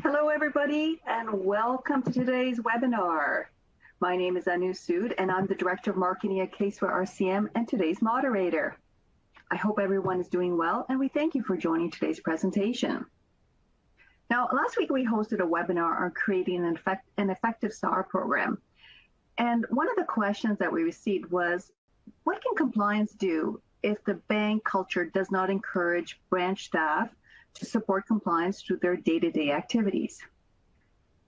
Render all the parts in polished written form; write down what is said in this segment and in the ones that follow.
Hello, everybody, and welcome to today's webinar. My name is Anu Sood, and I'm the Director of Marketing at Caseware RCM and today's moderator. I hope everyone is doing well, and we thank you for joining today's presentation. Now, last week we hosted a webinar on creating an effective SAR program. And one of the questions that we received was, what can compliance do if the bank culture does not encourage branch staff to support compliance through their day-to-day activities?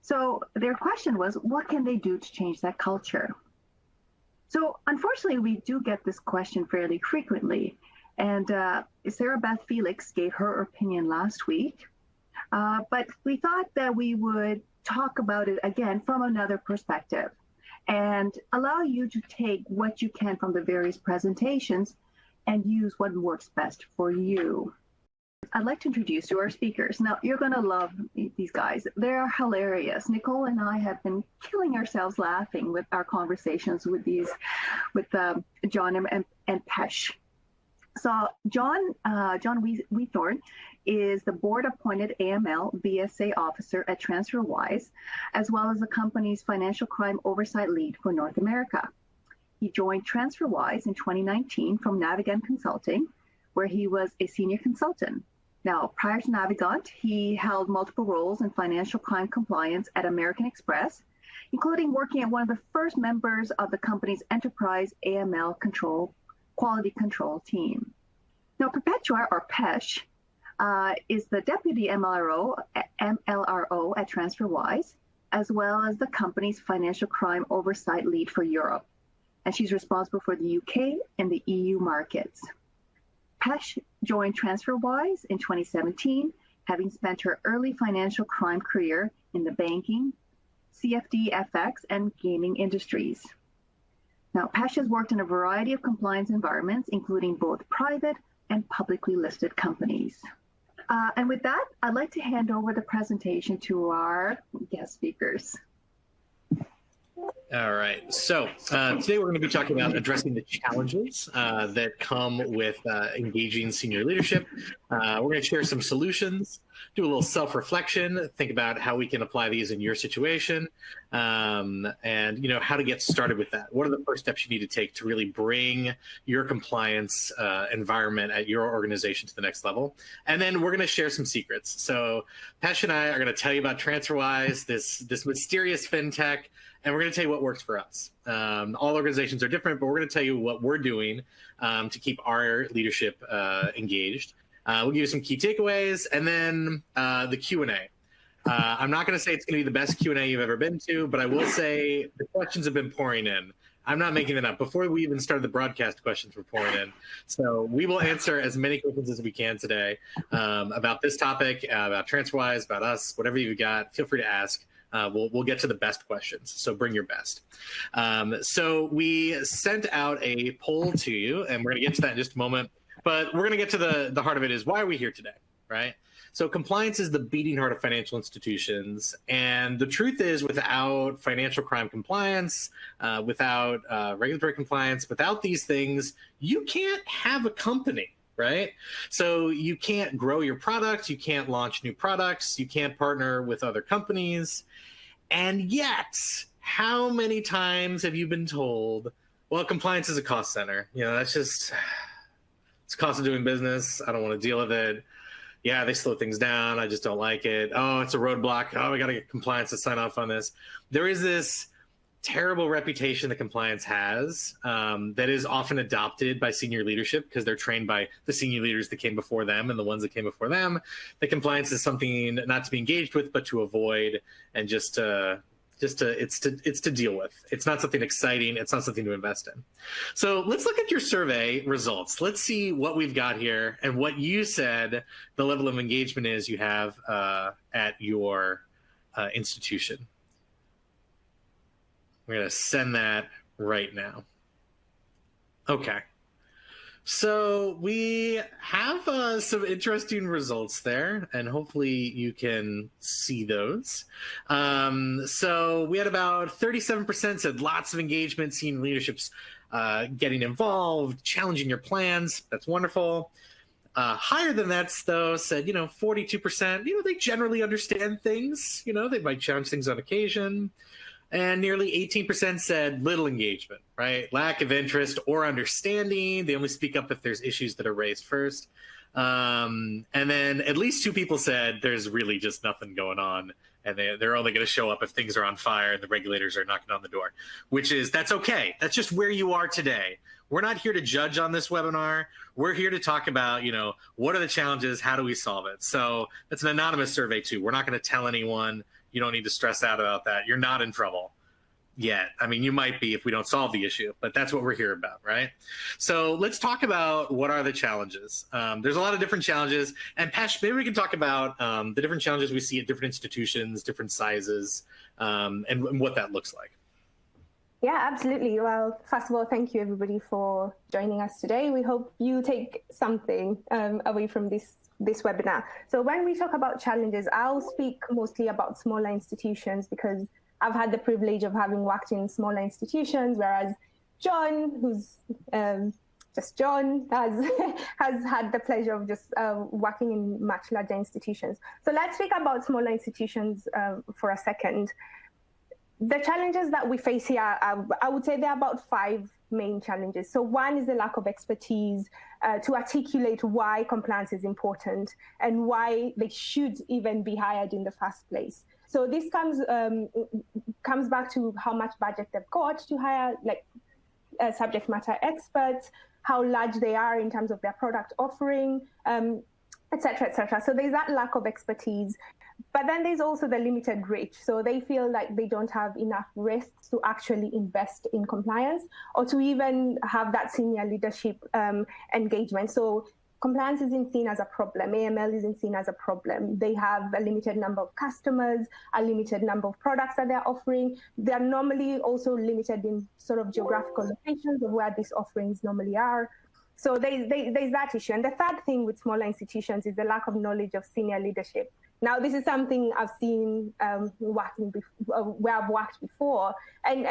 So their question was, what can they do to change that culture? So unfortunately, we do get this question fairly frequently. And Sarah Beth Felix gave her opinion last week, but we thought that we would talk about it again from another perspective and allow you to take what you can from the various presentations and use what works best for you. I'd like to introduce you our speakers. Now, you're going to love these guys. They're hilarious. Nicole and I have been killing ourselves laughing with our conversations with John and Pesh. So John Wiethorn is the board-appointed AML BSA Officer at TransferWise, as well as the company's Financial Crime Oversight Lead for North America. He joined TransferWise in 2019 from Navigant Consulting, where he was a senior consultant. Now, prior to Navigant, he held multiple roles in financial crime compliance at American Express, including working at one of the first members of the company's enterprise AML quality control team. Now, Perpetua, or Pesh, is the deputy MLRO at TransferWise, as well as the company's financial crime oversight lead for Europe. And she's responsible for the UK and the EU markets. Pesh joined TransferWise in 2017, having spent her early financial crime career in the banking, CFD, FX, and gaming industries. Now, Pesh has worked in a variety of compliance environments, including both private and publicly listed companies. And with that, I'd like to hand over the presentation to our guest speakers. All right. So today we're going to be talking about addressing the challenges that come with engaging senior leadership. We're going to share some solutions, do a little self-reflection, think about how we can apply these in your situation, and how to get started with that. What are the first steps you need to take to really bring your compliance environment at your organization to the next level? And then we're going to share some secrets. So Pesh and I are going to tell you about TransferWise, this mysterious fintech, and we're going to tell you what works for us. All organizations are different, but we're going to tell you what we're doing to keep our leadership engaged. We'll give you some key takeaways, and then the Q&A. I'm not going to say it's going to be the best Q&A you've ever been to, but I will say the questions have been pouring in. I'm not making it up. Before we even started the broadcast, questions were pouring in. So we will answer as many questions as we can today about this topic, about TransferWise, about us, whatever you've got. Feel free to ask. We'll get to the best questions, so bring your best. So we sent out a poll to you, and we're going to get to that in just a moment. But we're going to get to the heart of it is, why are we here today, right? So compliance is the beating heart of financial institutions. And the truth is, without financial crime compliance, without regulatory compliance, without these things, you can't have a company. Right? So you can't grow your product, you can't launch new products, you can't partner with other companies. And yet, how many times have you been told, well, compliance is a cost center. That's just, it's cost of doing business. I don't want to deal with it. Yeah, they slow things down. I just don't like it. Oh, it's a roadblock. Oh, we got to get compliance to sign off on this. There is this terrible reputation that compliance has that is often adopted by senior leadership because they're trained by the senior leaders that came before them and the ones that came before them. That compliance is something not to be engaged with, but to avoid, and it's to deal with. It's not something exciting. It's not something to invest in. So let's look at your survey results. Let's see what we've got here and what you said the level of engagement is you have at your institution. We're going to send that right now. Okay. So we have some interesting results there, and hopefully you can see those. So we had about 37% said lots of engagement, senior leadership's getting involved, challenging your plans. That's wonderful. Higher than that, though, said, 42%, they generally understand things. They might challenge things on occasion. And nearly 18% said little engagement, right? Lack of interest or understanding. They only speak up if there's issues that are raised first. And then at least 2 people said there's really just nothing going on. And they're only going to show up if things are on fire and the regulators are knocking on the door, that's okay. That's just where you are today. We're not here to judge on this webinar. We're here to talk about, what are the challenges? How do we solve it? So it's an anonymous survey too. We're not going to tell anyone. You don't need to stress out about that. You're not in trouble yet. I mean, you might be if we don't solve the issue, but that's what we're here about, right? So let's talk about what are the challenges. There's a lot of different challenges. And Pesh, maybe we can talk about the different challenges we see at different institutions, different sizes, and what that looks like. Yeah, absolutely. Well, first of all, thank you everybody for joining us today. We hope you take something away from this webinar. So when we talk about challenges, I'll speak mostly about smaller institutions because I've had the privilege of having worked in smaller institutions, whereas John, who's just John, has had the pleasure of just working in much larger institutions. So let's speak about smaller institutions for a second. The challenges that we face here, I would say there are about 5 main challenges. So one is the lack of expertise to articulate why compliance is important and why they should even be hired in the first place. So this comes back to how much budget they've got to hire subject matter experts, how large they are in terms of their product offering, et cetera, et cetera. So there's that lack of expertise. But then there's also the limited reach. So they feel like they don't have enough risks to actually invest in compliance or to even have that senior leadership engagement. So compliance isn't seen as a problem. AML isn't seen as a problem. They have a limited number of customers, a limited number of products that they're offering. They're normally also limited in sort of geographical locations of where these offerings normally are. So there's that issue. And the third thing with smaller institutions is the lack of knowledge of senior leadership. Now, this is something I've seen where I've worked before. And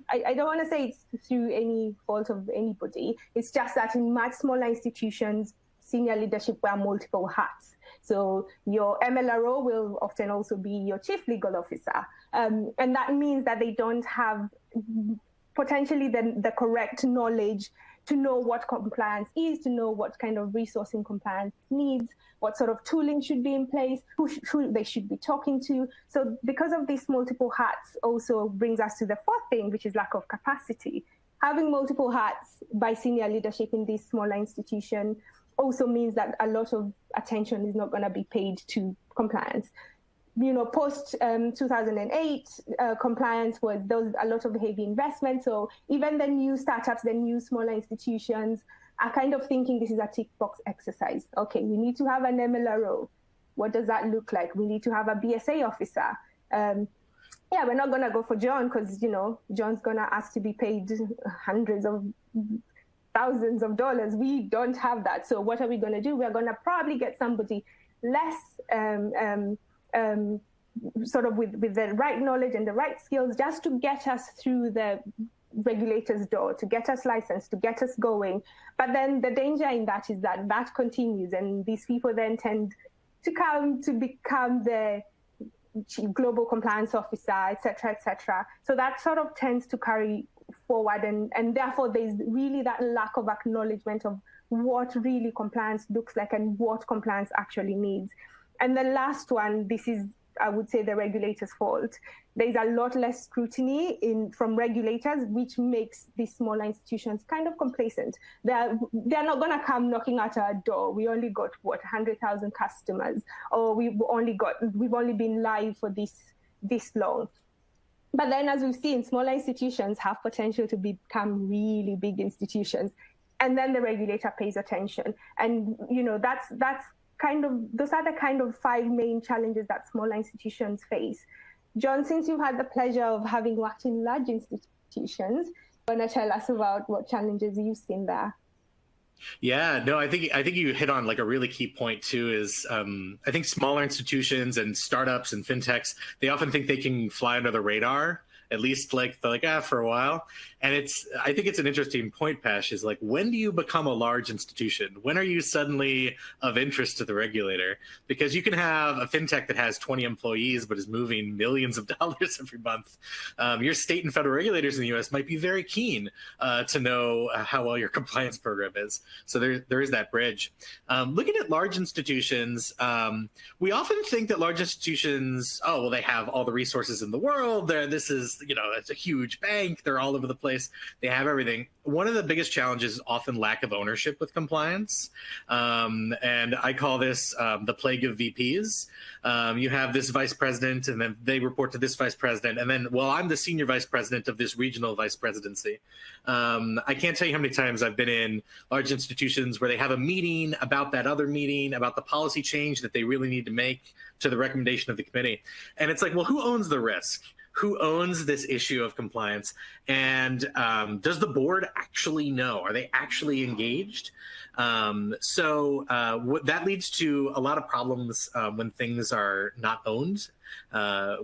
I don't want to say it's through any fault of anybody. It's just that in much smaller institutions, senior leadership wear multiple hats. So your MLRO will often also be your chief legal officer. And that means that they don't have potentially the correct knowledge to know what compliance is, to know what kind of resourcing compliance needs, what sort of tooling should be in place, who they should be talking to. So because of these multiple hats also brings us to the 4th thing, which is lack of capacity. Having multiple hats by senior leadership in this smaller institution also means that a lot of attention is not going to be paid to compliance. Post 2008, compliance there was a lot of heavy investment. So even the new startups, the new smaller institutions are kind of thinking this is a tick box exercise. Okay, we need to have an MLRO. What does that look like? We need to have a BSA officer. We're not going to go for John because, John's going to ask to be paid hundreds of thousands of dollars. We don't have that. So what are we going to do? We're going to probably get somebody less sort of with the right knowledge and the right skills just to get us through the regulator's door, to get us licensed, to get us going. But then the danger in that is that continues, and these people then tend to come to become the global compliance officer, et cetera, et cetera. So that sort of tends to carry forward, and therefore there's really that lack of acknowledgement of what really compliance looks like and what compliance actually needs. And the last one, this is, I would say, the regulator's fault. There's a lot less scrutiny from regulators, which makes these smaller institutions kind of complacent. They're not going to come knocking at our door. We only got 100,000 customers, or we've only been live for this long. But then, as we've seen, smaller institutions have potential to become really big institutions, and then the regulator pays attention. And those are the kind of 5 main challenges that smaller institutions face. John, since you've had the pleasure of having worked in large institutions, want to tell us about what challenges you've seen there? Yeah, no, I think you hit on like a really key point too. Is I think smaller institutions and startups and fintechs, they often think they can fly under the radar at least for a while. And I think it's an interesting point, Pesh, is like, when do you become a large institution? When are you suddenly of interest to the regulator? Because you can have a fintech that has 20 employees but is moving millions of dollars every month. Your state and federal regulators in the US might be very keen to know how well your compliance program is. So there is that bridge. Looking at large institutions, we often think that large institutions, oh, well, they have all the resources in the world. This is, it's a huge bank. They're all over the place. They have everything. One of the biggest challenges is often lack of ownership with compliance. And I call this the plague of VPs. You have this vice president, and then they report to this vice president. And then, well, I'm the senior vice president of this regional vice presidency. I can't tell you how many times I've been in large institutions where they have a meeting about that other meeting, about the policy change that they really need to make to the recommendation of the committee. And it's like, well, who owns the risk? Who owns this issue of compliance? And does the board actually know? Are they actually engaged? That leads to a lot of problems when things are not owned,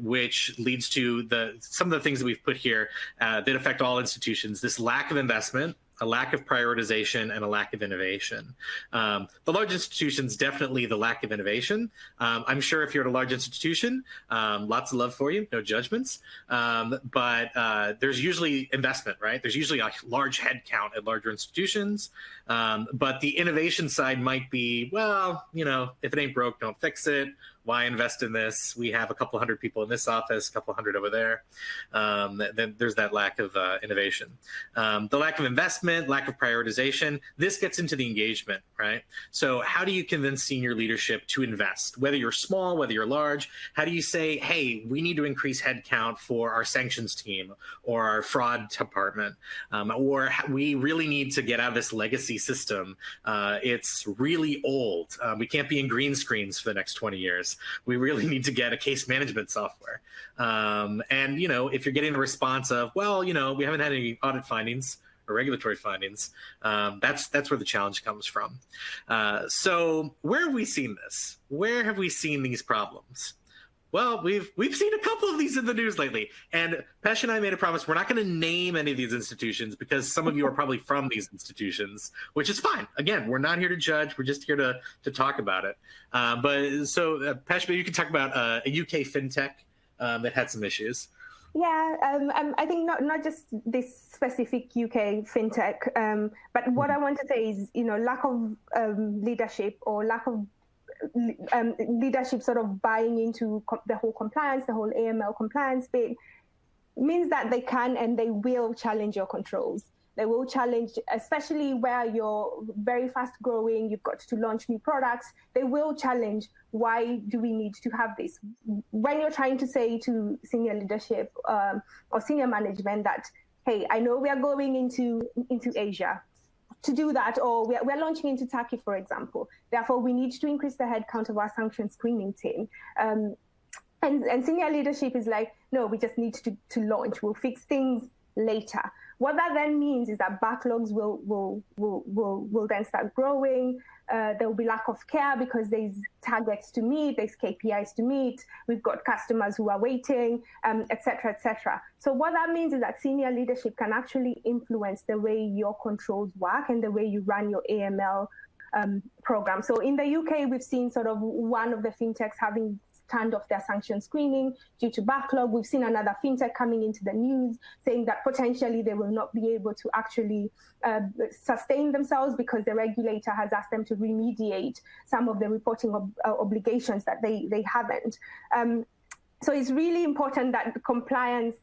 which leads to some of the things that we've put here that affect all institutions: this lack of investment, a lack of prioritization, and a lack of innovation. The large institutions, definitely the lack of innovation. I'm sure if you're at a large institution, lots of love for you, no judgments. But there's usually investment, right? There's usually a large head count at larger institutions. But the innovation side might be, well, if it ain't broke, don't fix it. Why invest in this? We have a couple hundred people in this office, a couple hundred over there. Then there's that lack of innovation. The lack of investment, lack of prioritization, this gets into the engagement, right? So how do you convince senior leadership to invest? Whether you're small, whether you're large, how do you say, hey, we need to increase headcount for our sanctions team or our fraud department, or we really need to get out of this legacy system. It's really old. We can't be in green screens for the next 20 years. We really need to get a case management software. And, if you're getting a response of, well, we haven't had any audit findings or regulatory findings, that's where the challenge comes from. So where have we seen this? Where have we seen these problems? Well, we've seen a couple of these in the news lately. And Pesh and I made a promise we're not going to name any of these institutions because some of you are probably from these institutions, which is fine. Again, we're not here to judge. We're just here to talk about it. Pesh, maybe you can talk about a UK fintech that had some issues. Yeah, I think not just this specific UK fintech, but what I want to say is, lack of leadership or lack of leadership sort of buying into the whole compliance, the whole AML compliance bit, means that they can and they will challenge your controls. They will challenge, especially where you're very fast growing, you've got to launch new products. They will challenge, why do we need to have this? When you're trying to say to senior leadership or senior management that, hey, I know we are going into Asia. To do that, or we're launching into Turkey, for example. Therefore, we need to increase the headcount of our sanction screening team. And senior leadership is like, no, we just need to launch. We'll fix things later. What that then means is that backlogs will then start growing. There will be lack of care because there's targets to meet, there's KPIs to meet. We've got customers who are waiting, et cetera, et cetera. So what that means is that senior leadership can actually influence the way your controls work and the way you run your AML program. So in the UK, we've seen sort of one of the fintechs having turned off their sanction screening due to backlog. We've seen another fintech coming into the news saying that potentially they will not be able to actually sustain themselves because the regulator has asked them to remediate some of the reporting obligations that they haven't. So it's really important that compliance,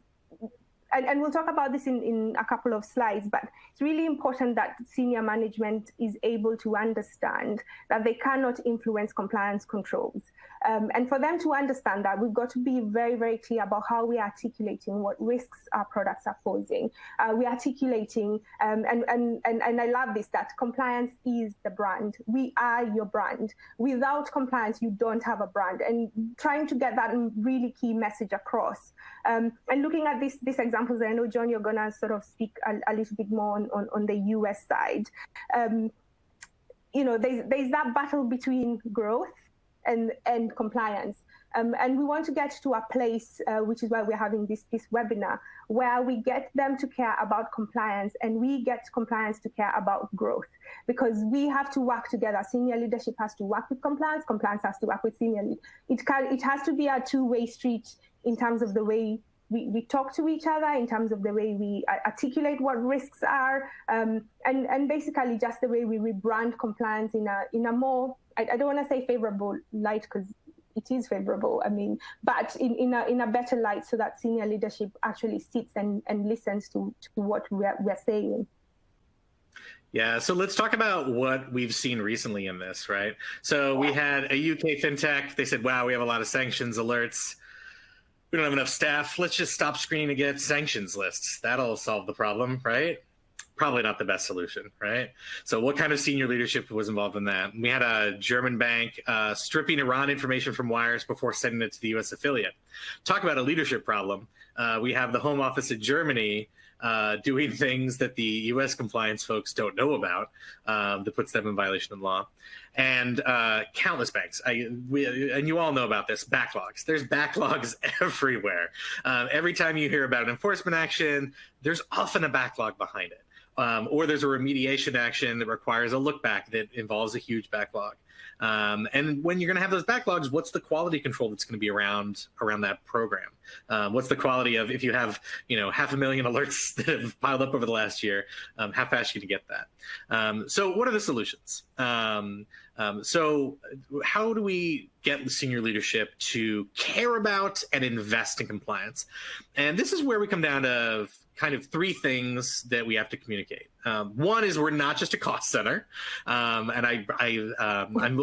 and we'll talk about this in a couple of slides, but it's really important that senior management is able to understand that they cannot influence compliance controls. And for them to understand that, we've got to be very, very clear about how we're articulating what risks our products are posing. We're articulating, and I love this, that compliance is the brand. We are your brand. Without compliance, you don't have a brand. And trying to get that really key message across. And looking at these examples, I know, John, you're going to sort of speak a little bit more on the US side. There's that battle between growth and compliance. And we want to get to a place, which is why we're having this webinar, where we get them to care about compliance and we get compliance to care about growth, because we have to work together. Senior leadership has to work with compliance, compliance has to work with senior lead. It has to be a two-way street in terms of the way we talk to each other, in terms of the way we articulate what risks are, and basically just the way we rebrand compliance in a more, I don't want to say favorable light, because it is favorable, but in a better light, so that senior leadership actually sits and listens to what we're saying. Yeah, so let's talk about what we've seen recently in this, right? So we had a UK fintech. They said, wow, we have a lot of sanctions alerts. We don't have enough staff. Let's just stop screening to get sanctions lists. That'll solve the problem, right? Probably not the best solution, right? So what kind of senior leadership was involved in that? We had a German bank stripping Iran information from wires before sending it to the US affiliate. Talk about a leadership problem. We have the Home Office of Germany doing things that the US compliance folks don't know about that puts them in violation of the law. And countless banks. And you all know about this, backlogs. There's backlogs everywhere. Every time you hear about an enforcement action, there's often a backlog behind it. Or there's a remediation action that requires a look back that involves a huge backlog. And when you're going to have those backlogs, what's the quality control that's going to be around that program? What's the quality of, if you have 500,000 alerts that have piled up over the last year, how fast you can get that? So what are the solutions? So how do we get the senior leadership to care about and invest in compliance? And this is where we come down to kind of three things that we have to communicate. One is we're not just a cost center, and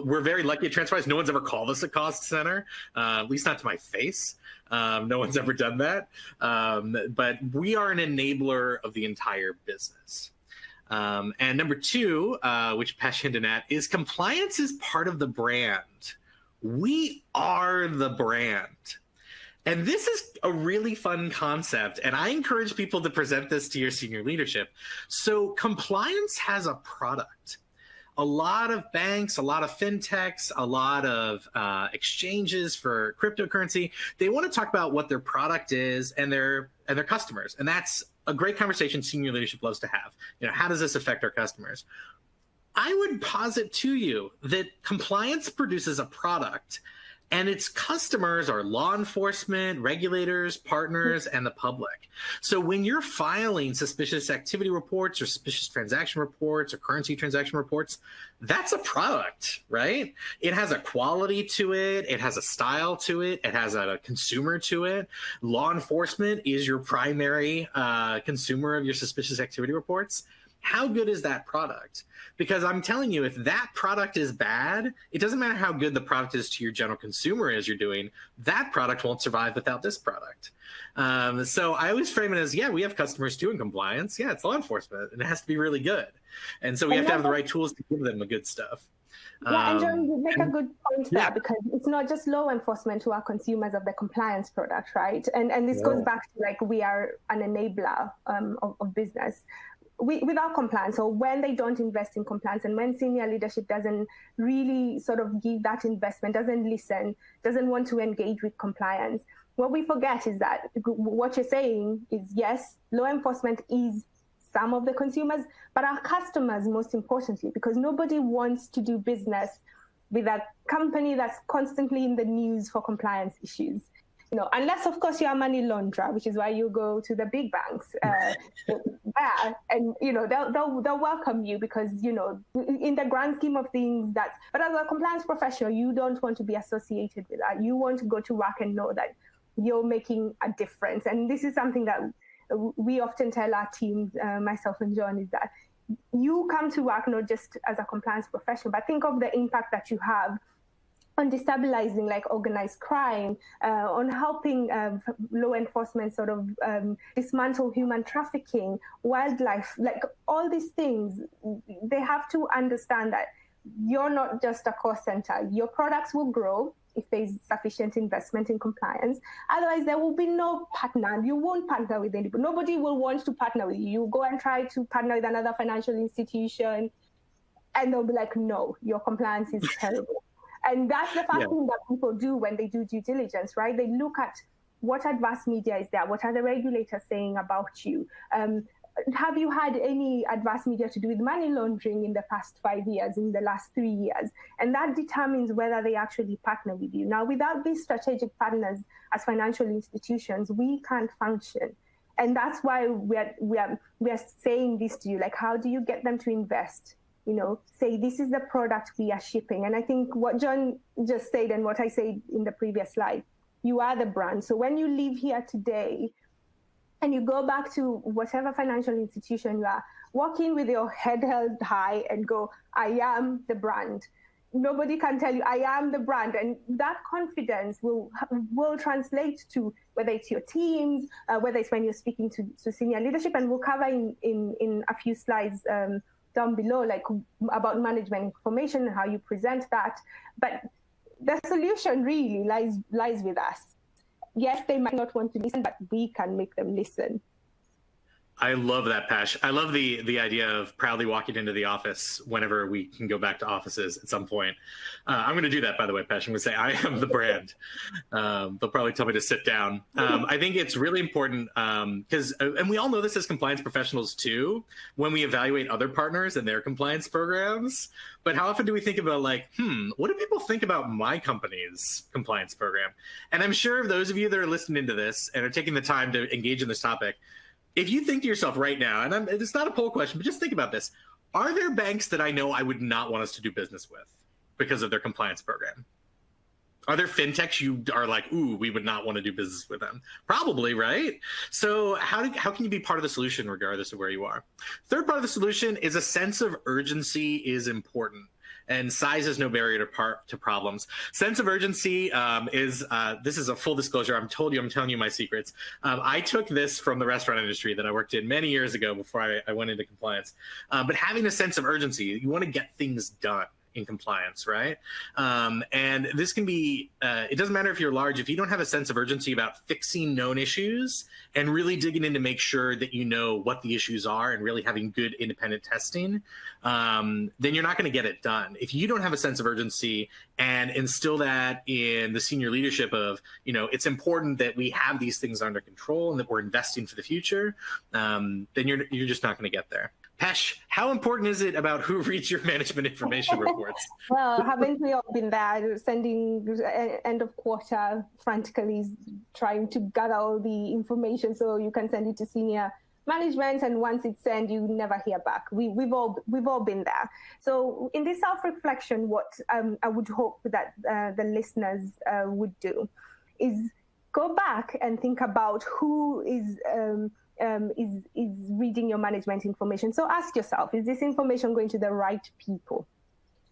we're very lucky at TransferWise. No one's ever called us a cost center, at least not to my face. No one's ever done that. But we are an enabler of the entire business. And number two, which Pesh hinted at, is compliance is part of the brand. We are the brand. And this is a really fun concept, and I encourage people to present this to your senior leadership. So compliance has a product. A lot of banks, a lot of fintechs, a lot of exchanges for cryptocurrency, they want to talk about what their product is and their customers. And that's a great conversation senior leadership loves to have. How does this affect our customers? I would posit to you that compliance produces a product, and its customers are law enforcement, regulators, partners, and the public. So when you're filing suspicious activity reports or suspicious transaction reports or currency transaction reports, that's a product, right? It has a quality to it. It has a style to it. It has a consumer to it. Law enforcement is your primary consumer of your suspicious activity reports. How good is that product? Because I'm telling you, if that product is bad, it doesn't matter how good the product is to your general consumer as you're doing, that product won't survive without this product. So I always frame it as, yeah, we have customers too in compliance. Yeah, it's law enforcement, and it has to be really good. And so we have to have the right tools to give them the good stuff. Yeah, and John, you make a good point there, because it's not just law enforcement who are consumers of the compliance product, right? And this goes back to we are an enabler of business. Without compliance, or when they don't invest in compliance, and when senior leadership doesn't really sort of give that investment, doesn't listen, doesn't want to engage with compliance, what we forget is that what you're saying is, yes, law enforcement is some of the consumers, but our customers, most importantly, because nobody wants to do business with a company that's constantly in the news for compliance issues. Unless, of course, you're a money launderer, which is why you go to the big banks, and they'll welcome you because in the grand scheme of things, but as a compliance professional, you don't want to be associated with that. You want to go to work and know that you're making a difference. And this is something that we often tell our teams, myself and John, is that you come to work not just as a compliance professional, but think of the impact that you have on destabilizing organized crime, on helping law enforcement sort of dismantle human trafficking, wildlife, all these things. They have to understand that you're not just a cost center. Your products will grow if there's sufficient investment in compliance. Otherwise, there will be no partner. You won't partner with anybody. Nobody will want to partner with you. You go and try to partner with another financial institution, and they'll be like, no, your compliance is terrible. And that's the first thing that people do when they do due diligence, right? They look at what adverse media is there, what are the regulators saying about you. Have you had any adverse media to do with money laundering in the past 5 years, in the last 3 years? And that determines whether they actually partner with you. Now, without these strategic partners as financial institutions, we can't function. And that's why we are saying this to you, like, how do you get them to invest? You know, say, this is the product we are shipping. And I think what John just said and what I said in the previous slide, you are the brand. So when you leave here today and you go back to whatever financial institution you are, walk in with your head held high and go, I am the brand. Nobody can tell you, I am the brand. And that confidence will translate to whether it's your teams, whether it's when you're speaking to senior leadership. And we'll cover in a few slides down below, like about management information and how you present that. But the solution really lies with us. Yes, they might not want to listen, but we can make them listen. I love that, Pash. I love the idea of proudly walking into the office whenever we can go back to offices at some point. I'm going to do that, by the way, Pash. I'm going to say I am the brand. They'll probably tell me to sit down. I think it's really important because, and we all know this as compliance professionals too, when we evaluate other partners and their compliance programs. But how often do we think about like, what do people think about my company's compliance program? And I'm sure those of you that are listening to this and are taking the time to engage in this topic, if you think to yourself right now, and it's not a poll question, but just think about this. Are there banks that I know I would not want us to do business with because of their compliance program? Are there fintechs you are like, ooh, we would not want to do business with them? Probably, right? So how can you be part of the solution regardless of where you are? Third part of the solution is a sense of urgency is important. And size is no barrier to problems. Sense of urgency this is a full disclosure. I'm telling you my secrets. I took this from the restaurant industry that I worked in many years ago before I went into compliance. But having a sense of urgency, you want to get things done in compliance, right? And this can be, it doesn't matter if you're large, if you don't have a sense of urgency about fixing known issues and really digging in to make sure that you know what the issues are and really having good independent testing, then you're not going to get it done. If you don't have a sense of urgency and instill that in the senior leadership of, you know, it's important that we have these things under control and that we're investing for the future, then you're just not going to get there. Pesh, how important is it about who reads your management information reports? Well, haven't we all been there, sending end of quarter frantically, trying to gather all the information so you can send it to senior management, and once it's sent, you never hear back. We've all been there. So in this self-reflection, what I would hope that the listeners would do is go back and think about who is reading your management information. So ask yourself, is this information going to the right people?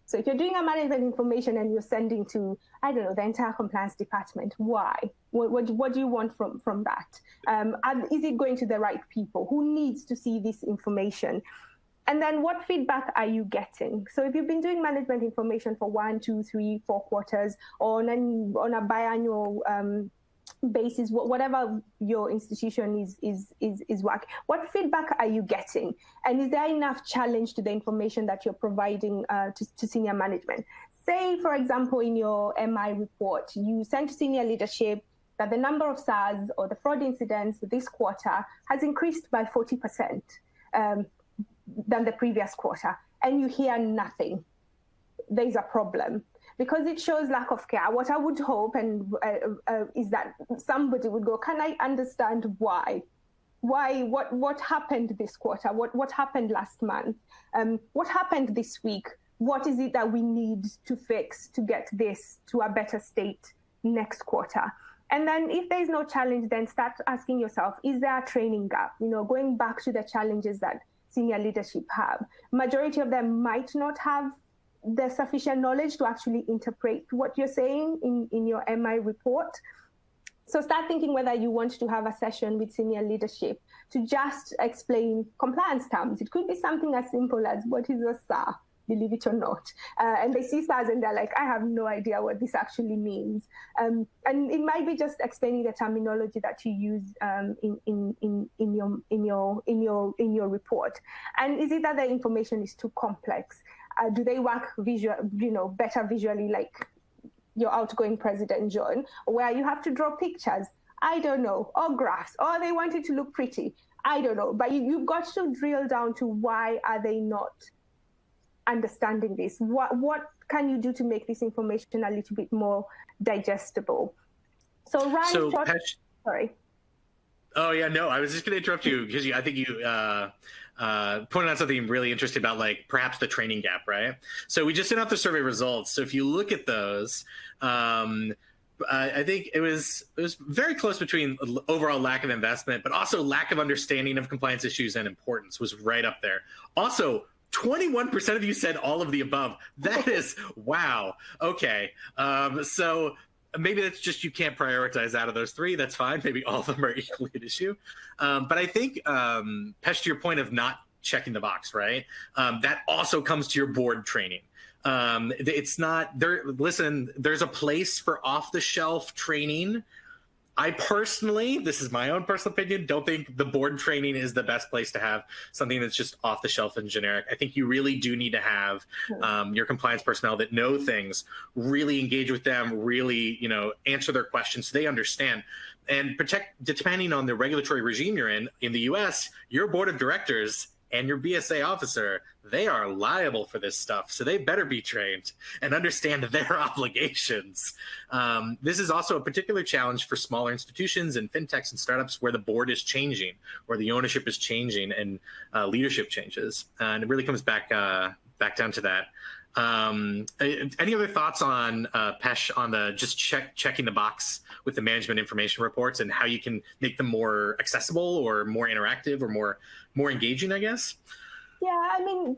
So if you're doing a management information and you're sending to, I don't know, the entire compliance department, why? What do you want from that? And is it going to the right people? Who needs to see this information? And then what feedback are you getting? So if you've been doing management information for 1, 2, 3, 4 quarters, or on a biannual basis, whatever your institution is working, what feedback are you getting? And is there enough challenge to the information that you're providing to senior management? Say, for example, in your MI report, you sent to senior leadership that the number of SARS or the fraud incidents this quarter has increased by 40% than the previous quarter, and you hear nothing. There's a problem. Because it shows lack of care. What I would hope is that somebody would go, can I understand why? What happened this quarter? What happened last month? What happened this week? What is it that we need to fix to get this to a better state next quarter? And then if there's no challenge, then start asking yourself, is there a training gap? You know, going back to the challenges that senior leadership have. Majority of them might not have the sufficient knowledge to actually interpret what you're saying in your MI report. So start thinking whether you want to have a session with senior leadership to just explain compliance terms. It could be something as simple as, what is a SAR, believe it or not? And they see SARs and they're like, I have no idea what this actually means. And it might be just explaining the terminology that you use in your report. And is it that the information is too complex? Do they work better visually, like your outgoing president, John, where you have to draw pictures. I don't know, or graphs, or they want it to look pretty. I don't know, but you've got to drill down to why are they not understanding this? What can you do to make this information a little bit more digestible? So, Ryan, sorry. Oh yeah, no, I was just going to interrupt you because I think you pointed out something really interesting about like perhaps the training gap, right? So we just sent out the survey results. So if you look at those, I think it was very close between overall lack of investment, but also lack of understanding of compliance issues and importance was right up there. Also, 21% of you said all of the above. That is, wow. Okay. So maybe that's just you can't prioritize out of those three. That's fine. Maybe all of them are equally an issue. But I think, Pesh, to your point of not checking the box, right? That also comes to your board training. It's not there. Listen, there's a place for off-the-shelf training. I personally, this is my own personal opinion, don't think the board training is the best place to have something that's just off the shelf and generic. I think you really do need to have your compliance personnel that know things, really engage with them, really, answer their questions so they understand. And depending on the regulatory regime you're in the US, your board of directors and your BSA officer, they are liable for this stuff. So they better be trained and understand their obligations. This is also a particular challenge for smaller institutions and fintechs and startups where the board is changing, where the ownership is changing and leadership changes. And it really comes back down to that. Any other thoughts on Pesh on the just checking the box with the management information reports and how you can make them more accessible or more interactive or more engaging, I guess? Yeah, I mean,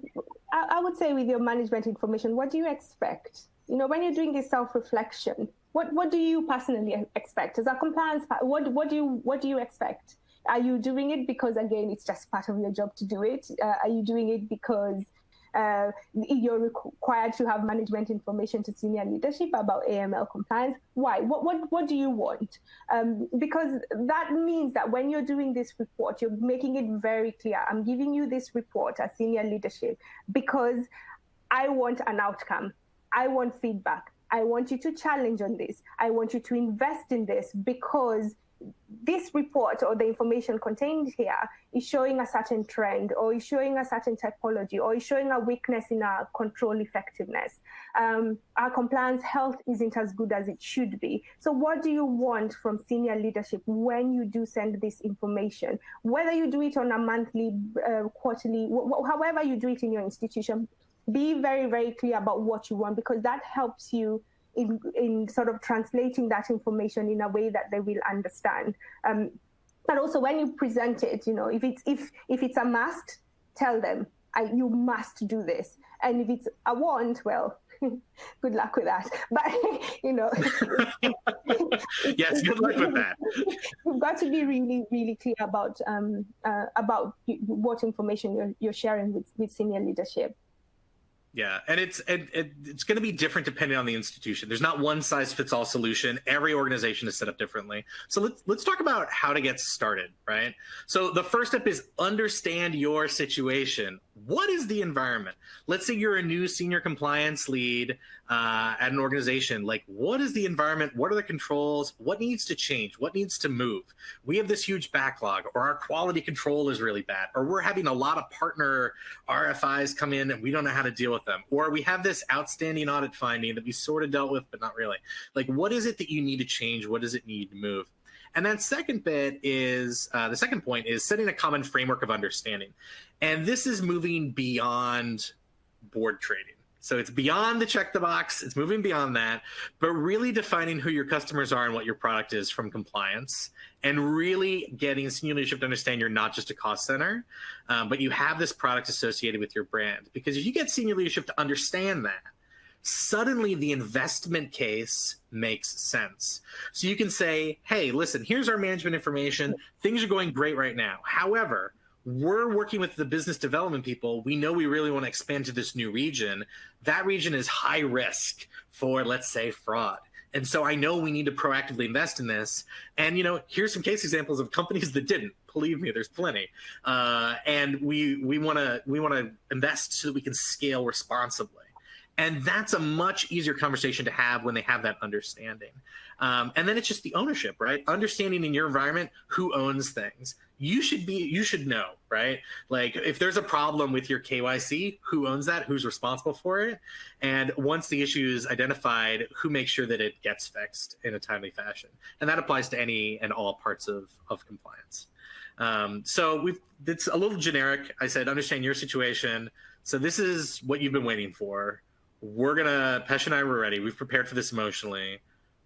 I would say with your management information, what do you expect? When you're doing this self-reflection, what do you personally expect? As a compliance, what do you expect? Are you doing it because, again, it's just part of your job to do it? Are you doing it because you're required to have management information to senior leadership about AML compliance? Why? What do you want? Because that means that when you're doing this report, you're making it very clear. I'm giving you this report as senior leadership because I want an outcome. I want feedback. I want you to challenge on this. I want you to invest in this because this report or the information contained here is showing a certain trend or is showing a certain typology or is showing a weakness in our control effectiveness. Our compliance health isn't as good as it should be. So what do you want from senior leadership when you do send this information? Whether you do it on a monthly, quarterly, however you do it in your institution, be very, very clear about what you want because that helps you in sort of translating that information in a way that they will understand. But also when you present it, if it's a must, tell them you must do this. And if it's a want, well, good luck with that. But yes, good luck with that. You've got to be really, really clear about what information you're sharing with senior leadership. Yeah, and it's going to be different depending on the institution. There's not one size fits all solution. Every organization is set up differently. So let's talk about how to get started, right? So the first step is understand your situation. What is the environment? Let's say you're a new senior compliance lead at an organization. Like, what is the environment? What are the controls? What needs to change? What needs to move? We have this huge backlog, or our quality control is really bad, or we're having a lot of partner RFIs come in and we don't know how to deal with them, or we have this outstanding audit finding that we sort of dealt with, but not really. Like, what is it that you need to change? What does it need to move? And that second bit is, the second point is setting a common framework of understanding. And this is moving beyond board training. So it's beyond the check the box, it's moving beyond that, but really defining who your customers are and what your product is from compliance, and really getting senior leadership to understand you're not just a cost center, but you have this product associated with your brand. Because if you get senior leadership to understand that, suddenly the investment case makes sense. So you can say, hey, listen, here's our management information. Things are going great right now. However, we're working with the business development people. We know we really want to expand to this new region. That region is high risk for, let's say, fraud. And so I know we need to proactively invest in this. And, here's some case examples of companies that didn't. Believe me, there's plenty. And we want to invest so that we can scale responsibly. And that's a much easier conversation to have when they have that understanding. And then it's just the ownership, right? Understanding in your environment who owns things. You should know, right? Like if there's a problem with your KYC, who owns that? Who's responsible for it? And once the issue is identified, who makes sure that it gets fixed in a timely fashion? And that applies to any and all parts of compliance. So it's a little generic. I said, understand your situation. So this is what you've been waiting for. Pesh and I were ready. We've prepared for this emotionally.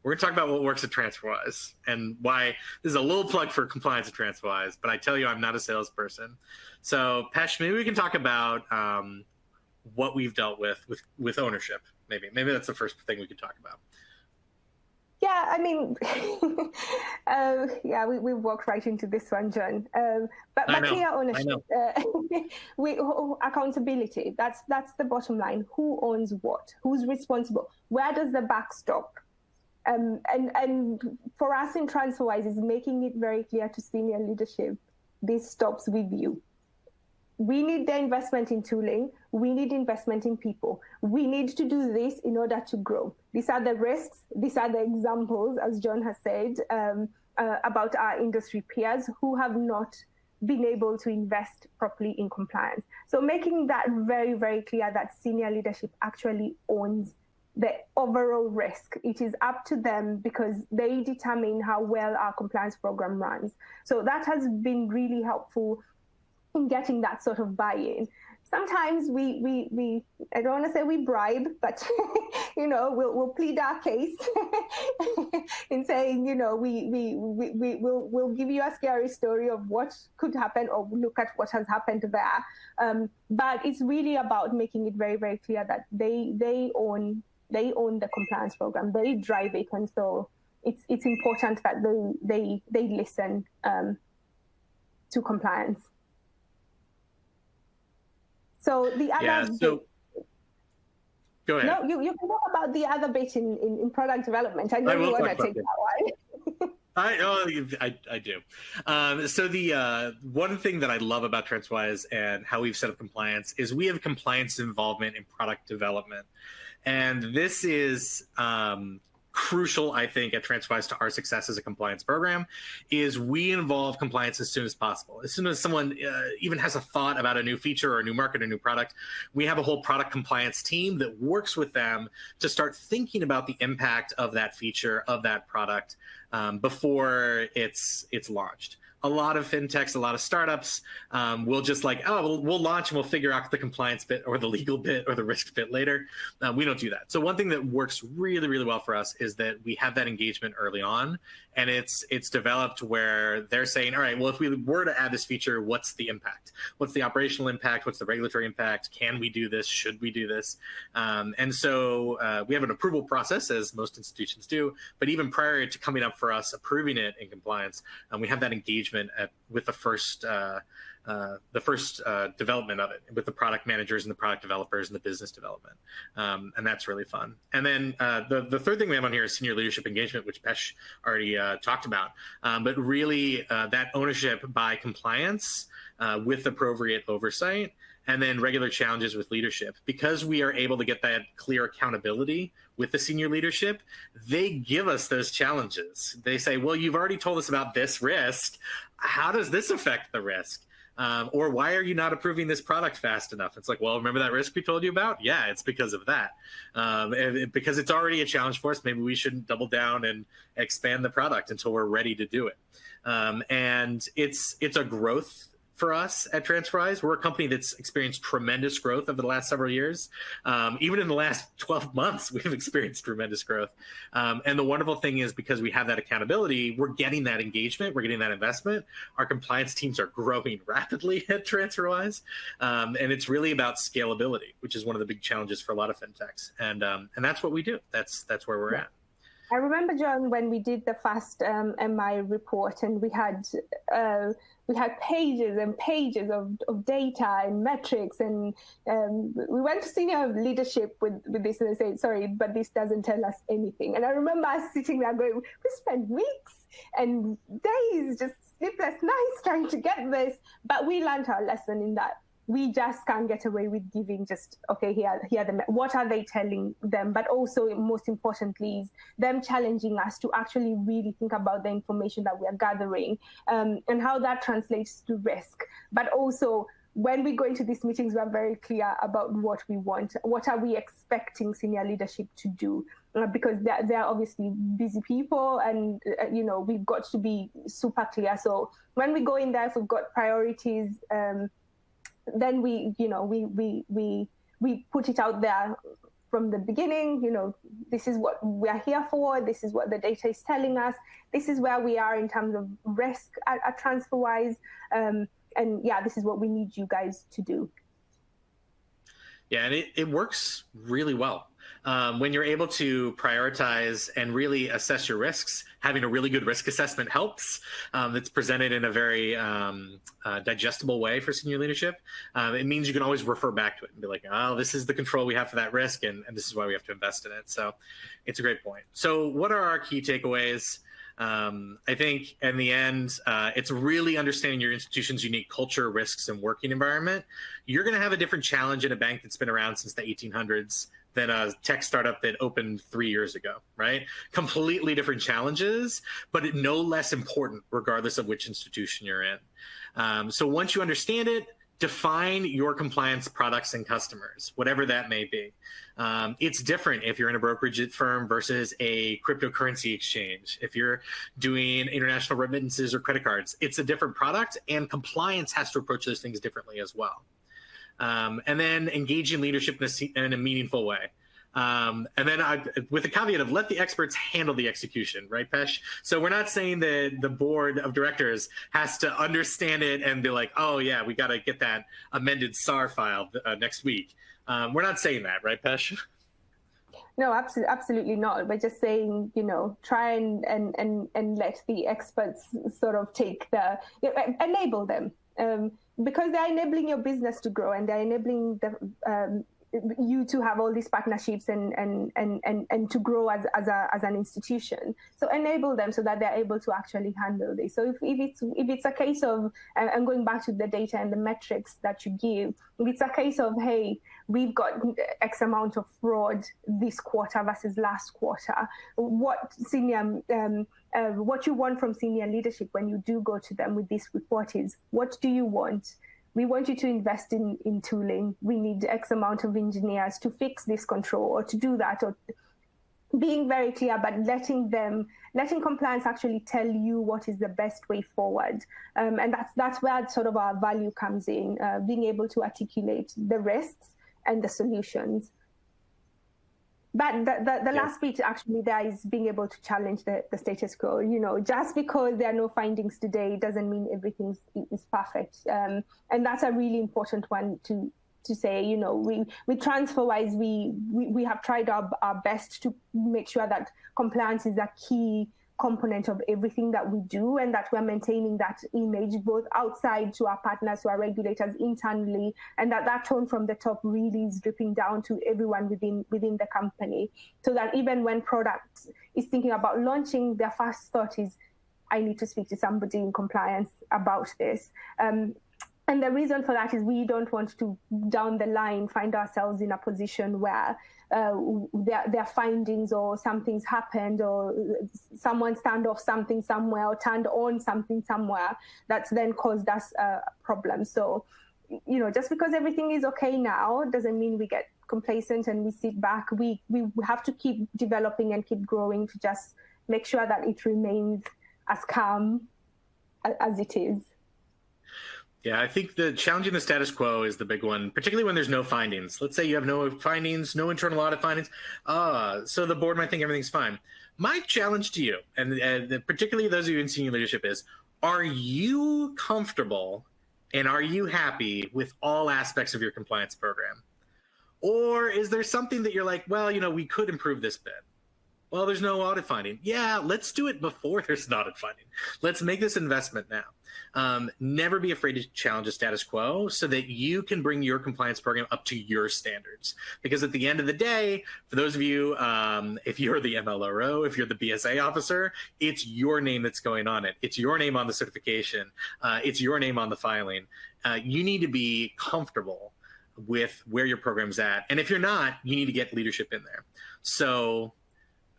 We're going to talk about what works at TransferWise and why. This is a little plug for compliance at TransferWise, but I tell you, I'm not a salesperson. So Pesh, maybe we can talk about what we've dealt with ownership. Maybe that's the first thing we could talk about. Yeah, I mean, we walked right into this one, John. But clear ownership, accountability. That's the bottom line. Who owns what? Who's responsible? Where does the buck stop? And for us in TransferWise is making it very clear to senior leadership. This stops with you. We need the investment in tooling. We need investment in people. We need to do this in order to grow. These are the risks. These are the examples, as John has said, about our industry peers who have not been able to invest properly in compliance. So making that very, very clear that senior leadership actually owns the overall risk. It is up to them because they determine how well our compliance program runs. So that has been really helpful in getting that sort of buy-in. Sometimes we I don't want to say we bribe, but we'll plead our case in saying, we'll give you a scary story of what could happen, or look at what has happened there. But it's really about making it very, very clear that they own the compliance program, they drive it, and so it's important that they listen to compliance. So the other go ahead. No, you can talk about the other bit in product development. I know you want to take that one. I do. So the one thing that I love about TransferWise and how we've set up compliance is we have compliance involvement in product development. And this is crucial, I think, at TransferWise to our success as a compliance program, is we involve compliance as soon as possible. As soon as someone even has a thought about a new feature or a new market or new product, we have a whole product compliance team that works with them to start thinking about the impact of that feature, of that product, before it's launched. A lot of fintechs, a lot of startups will just we'll launch and we'll figure out the compliance bit or the legal bit or the risk bit later. We don't do that. So one thing that works really, really well for us is that we have that engagement early on, and it's developed where they're saying, all right, well, if we were to add this feature, what's the impact? What's the operational impact? What's the regulatory impact? Can we do this? Should we do this? And so we have an approval process, as most institutions do, but even prior to coming up for us approving it in compliance, we have that engagement with the first development of it, with the product managers and the product developers and the business development, and that's really fun. And then the third thing we have on here is senior leadership engagement, which Pesh already talked about, but really that ownership by compliance with appropriate oversight, and then regular challenges with leadership. Because we are able to get that clear accountability with the senior leadership, they give us those challenges. They say, well, you've already told us about this risk. How does this affect the risk? Or why are you not approving this product fast enough? It's like, well, remember that risk we told you about? Yeah, it's because of that. Because it's already a challenge for us, maybe we shouldn't double down and expand the product until we're ready to do it. And it's a growth for us at TransferWise. We're a company that's experienced tremendous growth over the last several years. Even in the last 12 months, we've experienced tremendous growth. And the wonderful thing is, because we have that accountability, we're getting that engagement, we're getting that investment. Our compliance teams are growing rapidly at TransferWise. And it's really about scalability, which is one of the big challenges for a lot of fintechs. And that's what we do. That's where we're at. I remember, John, when we did the first MI report, and we had pages and pages of data and metrics, and we went to senior leadership with this, and they said, sorry, but this doesn't tell us anything. And I remember us sitting there going, we spent weeks and days, just sleepless nights trying to get this, but we learned our lesson in that we just can't get away with giving just, okay, what are they telling them? But also, most importantly, is them challenging us to actually really think about the information that we are gathering, and how that translates to risk. But also, when we go into these meetings, we're very clear about what we want. What are we expecting senior leadership to do? Because they're obviously busy people, and we've got to be super clear. So when we go in there, if we've got priorities, then we put it out there from the beginning. This is what we are here for. This is what the data is telling us. This is where we are in terms of risk at TransferWise. And yeah, this is what we need you guys to do. Yeah, and it works really well. When you're able to prioritize and really assess your risks, having a really good risk assessment helps. It's presented in a very digestible way for senior leadership. It means you can always refer back to it and be like, oh, this is the control we have for that risk, and this is why we have to invest in it. So it's a great point. So what are our key takeaways? I think in the end, it's really understanding your institution's unique culture, risks, and working environment. You're going to have a different challenge in a bank that's been around since the 1800s than a tech startup that opened 3 years ago, right? Completely different challenges, but no less important regardless of which institution you're in. So once you understand it, define your compliance products and customers, whatever that may be. It's different if you're in a brokerage firm versus a cryptocurrency exchange. If you're doing international remittances or credit cards, it's a different product, and compliance has to approach those things differently as well. And then engaging leadership in a meaningful way. And then with the caveat of let the experts handle the execution, right, Pesh? So we're not saying that the board of directors has to understand it and be like, oh yeah, we got to get that amended SAR file next week. We're not saying that, right, Pesh? No, absolutely not. We're just saying, try and let the experts sort of enable them, because they're enabling your business to grow, and they're enabling you to have all these partnerships and to grow as an institution. So enable them so that they're able to actually handle this. So if it's a case of, and going back to the data and the metrics that you give, if it's a case of, hey, we've got X amount of fraud this quarter versus last quarter, what you want from senior leadership when you do go to them with this report is, what do you want? We want you to invest in tooling. We need X amount of engineers to fix this control or to do that, or being very clear, but letting compliance actually tell you what is the best way forward. And that's where sort of our value comes in, being able to articulate the risks and the solutions. But the last bit actually there is being able to challenge the status quo. Just because there are no findings today doesn't mean everything is perfect. And that's a really important one to say. With TransferWise, we have tried our best to make sure that compliance is a key component of everything that we do, and that we're maintaining that image both outside to our partners, to our regulators, internally, and that tone from the top really is dripping down to everyone within the company, so that even when product is thinking about launching, their first thought is, I need to speak to somebody in compliance about this. And the reason for that is we don't want to, down the line, find ourselves in a position where their findings or something's happened, or someone turned off something somewhere or turned on something somewhere that's then caused us a problem. So, just because everything is okay now doesn't mean we get complacent and we sit back. We have to keep developing and keep growing to just make sure that it remains as calm as it is. Yeah, I think the challenging the status quo is the big one, particularly when there's no findings. Let's say you have no findings, no internal audit findings. So the board might think everything's fine. My challenge to you, and particularly those of you in senior leadership, is, are you comfortable and are you happy with all aspects of your compliance program? Or is there something that you're like, well, we could improve this bit? Well, there's no audit finding. Yeah, let's do it before there's an audit finding. Let's make this investment now. Never be afraid to challenge the status quo so that you can bring your compliance program up to your standards. Because at the end of the day, for those of you, if you're the MLRO, if you're the BSA officer, it's your name that's going on it. It's your name on the certification. It's your name on the filing. You need to be comfortable with where your program's at. And if you're not, you need to get leadership in there. So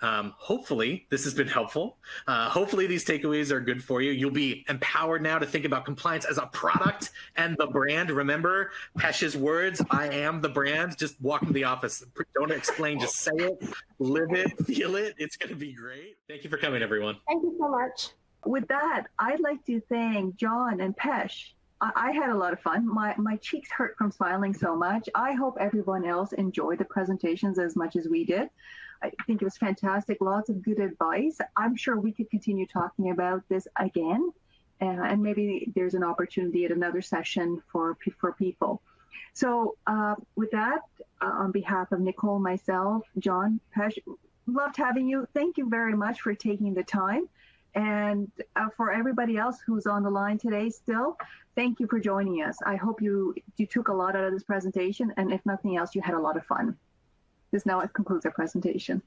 hopefully this has been helpful. Hopefully these takeaways are good for you. You'll be empowered now to think about compliance as a product and the brand. Remember Pesh's words, I am the brand. Just walk into the office. Don't explain, just say it, live it, feel it. It's going to be great. Thank you for coming, everyone. Thank you so much. With that, I'd like to thank John and Pesh. I had a lot of fun. My cheeks hurt from smiling so much. I hope everyone else enjoyed the presentations as much as we did. I think it was fantastic. Lots of good advice. I'm sure we could continue talking about this again, and maybe there's an opportunity at another session for people. So with that, on behalf of Nicole, myself, John, Pesh, loved having you. Thank you very much for taking the time. And for everybody else who's on the line today still, thank you for joining us. I hope you took a lot out of this presentation, and if nothing else, you had a lot of fun. This now concludes our presentation.